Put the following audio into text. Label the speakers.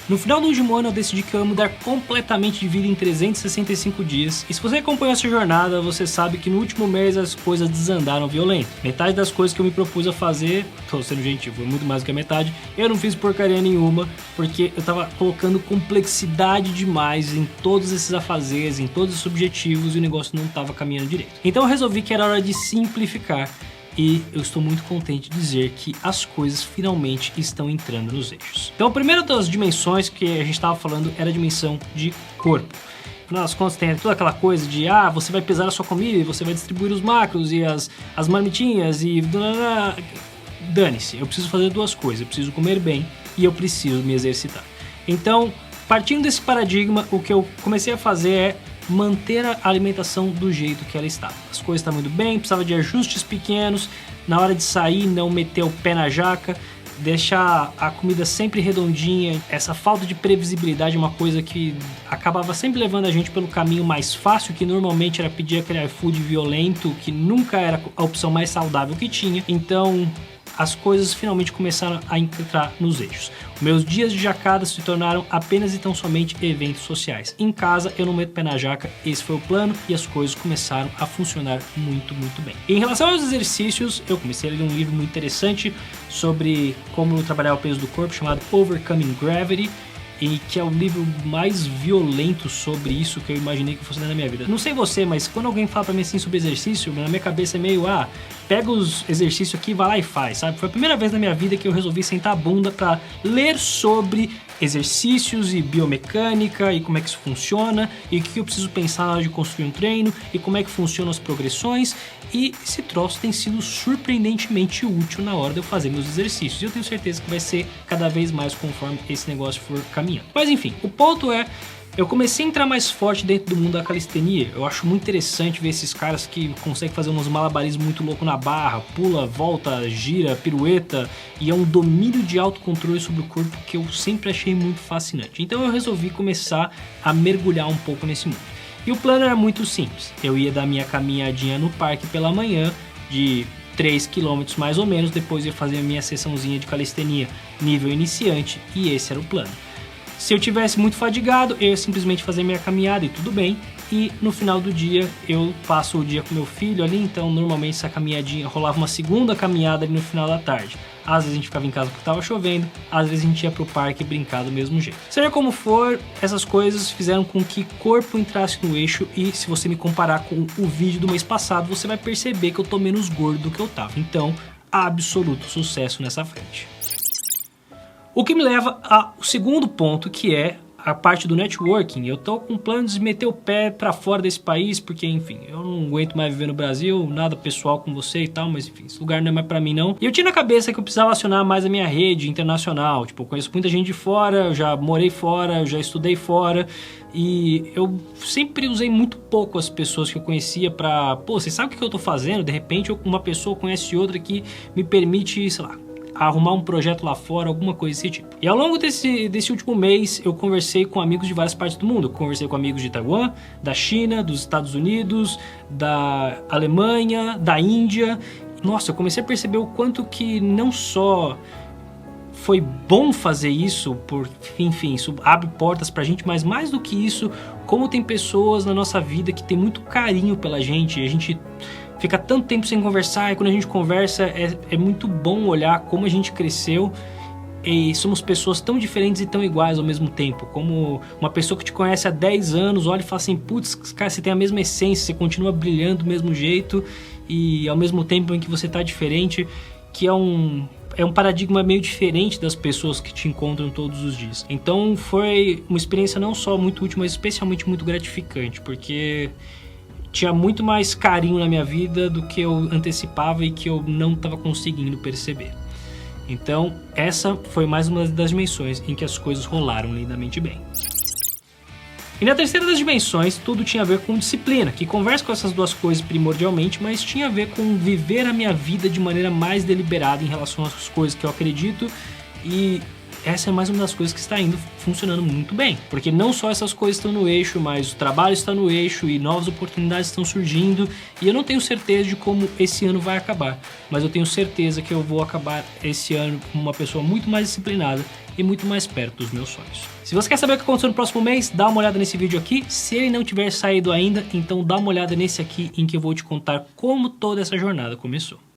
Speaker 1: No final do último ano eu decidi que eu ia mudar completamente de vida em 365 dias, e se você acompanhou essa jornada, você sabe que no último mês as coisas desandaram violento. Metade das coisas que eu me propus a fazer, tô sendo gentil, foi muito mais do que a metade, eu não fiz porcaria nenhuma, porque eu tava colocando complexidade demais em todos esses afazeres, em todos esses objetivos, e o negócio não tava caminhando direito. Então eu resolvi que era hora de simplificar, e eu estou muito contente de dizer que as coisas finalmente estão entrando nos eixos. Então a primeira das dimensões que a gente estava falando era a dimensão de corpo. Afinal das contas tem toda aquela coisa de você vai pesar a sua comida e você vai distribuir os macros e as marmitinhas e... Dane-se, eu preciso fazer duas coisas, eu preciso comer bem e eu preciso me exercitar. Então, partindo desse paradigma, o que eu comecei a fazer é manter a alimentação do jeito que ela estava. As coisas estavam indo bem, precisava de ajustes pequenos, na hora de sair não meter o pé na jaca, deixar a comida sempre redondinha. Essa falta de previsibilidade é uma coisa que acabava sempre levando a gente pelo caminho mais fácil, que normalmente era pedir aquele iFood violento, que nunca era a opção mais saudável que tinha. Então as coisas finalmente começaram a entrar nos eixos. Meus dias de jacada se tornaram apenas e tão somente eventos sociais. Em casa eu não meto pé na jaca, esse foi o plano, e as coisas começaram a funcionar muito, muito bem. Em relação aos exercícios, eu comecei a ler um livro muito interessante sobre como trabalhar o peso do corpo, chamado Overcoming Gravity, e que é o livro mais violento sobre isso que eu imaginei que fosse na minha vida. Não sei você, mas quando alguém fala pra mim assim sobre exercício, na minha cabeça é meio, pega os exercícios aqui, vai lá e faz, sabe? Foi a primeira vez na minha vida que eu resolvi sentar a bunda pra ler sobre exercícios e biomecânica e como é que isso funciona e o que eu preciso pensar na hora de construir um treino e como é que funcionam as progressões, e esse troço tem sido surpreendentemente útil na hora de eu fazer meus exercícios, e eu tenho certeza que vai ser cada vez mais conforme esse negócio for caminhando. Mas enfim, o ponto é, eu comecei a entrar mais forte dentro do mundo da calistenia. Eu acho muito interessante ver esses caras que conseguem fazer uns malabarismos muito loucos na barra, pula, volta, gira, pirueta, e é um domínio de autocontrole sobre o corpo que eu sempre achei muito fascinante. Então eu resolvi começar a mergulhar um pouco nesse mundo. E o plano era muito simples. Eu ia dar minha caminhadinha no parque pela manhã, de 3 km mais ou menos, depois ia fazer a minha sessãozinha de calistenia nível iniciante, e esse era o plano. Se eu tivesse muito fadigado, eu ia simplesmente fazer minha caminhada e tudo bem. E no final do dia, eu passo o dia com meu filho ali, então normalmente essa caminhadinha rolava uma segunda caminhada ali no final da tarde. Às vezes a gente ficava em casa porque estava chovendo, às vezes a gente ia pro parque brincar do mesmo jeito. Seja como for, essas coisas fizeram com que o corpo entrasse no eixo, e se você me comparar com o vídeo do mês passado, você vai perceber que eu tô menos gordo do que eu tava. Então, absoluto sucesso nessa frente. O que me leva ao segundo ponto, que é a parte do networking. Eu tô com planos de meter o pé pra fora desse país, porque enfim, eu não aguento mais viver no Brasil, nada pessoal com você e tal, mas enfim, esse lugar não é mais pra mim não. E eu tinha na cabeça que eu precisava acionar mais a minha rede internacional, tipo, eu conheço muita gente de fora, eu já morei fora, eu já estudei fora, e eu sempre usei muito pouco as pessoas que eu conhecia pra, você sabe o que eu tô fazendo? De repente uma pessoa conhece outra que me permite, sei lá, arrumar um projeto lá fora, alguma coisa desse tipo. E ao longo desse último mês, eu conversei com amigos de várias partes do mundo. Eu conversei com amigos de Taiwan, da China, dos Estados Unidos, da Alemanha, da Índia. Nossa, eu comecei a perceber o quanto que não só foi bom fazer isso, enfim, isso abre portas pra gente, mas mais do que isso, como tem pessoas na nossa vida que tem muito carinho pela gente, e a gente fica tanto tempo sem conversar, e quando a gente conversa é muito bom olhar como a gente cresceu, e somos pessoas tão diferentes e tão iguais ao mesmo tempo. Como uma pessoa que te conhece há 10 anos olha e fala assim, putz, cara, você tem a mesma essência, você continua brilhando do mesmo jeito, e ao mesmo tempo em que você tá diferente, que é um paradigma meio diferente das pessoas que te encontram todos os dias. Então foi uma experiência não só muito útil, mas especialmente muito gratificante, porque tinha muito mais carinho na minha vida do que eu antecipava e que eu não estava conseguindo perceber. Então, essa foi mais uma das dimensões em que as coisas rolaram lindamente bem. E na terceira das dimensões, tudo tinha a ver com disciplina, que conversa com essas duas coisas primordialmente, mas tinha a ver com viver a minha vida de maneira mais deliberada em relação às coisas que eu acredito, e essa é mais uma das coisas que está indo funcionando muito bem. Porque não só essas coisas estão no eixo, mas o trabalho está no eixo e novas oportunidades estão surgindo. E eu não tenho certeza de como esse ano vai acabar, mas eu tenho certeza que eu vou acabar esse ano como uma pessoa muito mais disciplinada e muito mais perto dos meus sonhos. Se você quer saber o que aconteceu no próximo mês, dá uma olhada nesse vídeo aqui. Se ele não tiver saído ainda, então dá uma olhada nesse aqui em que eu vou te contar como toda essa jornada começou.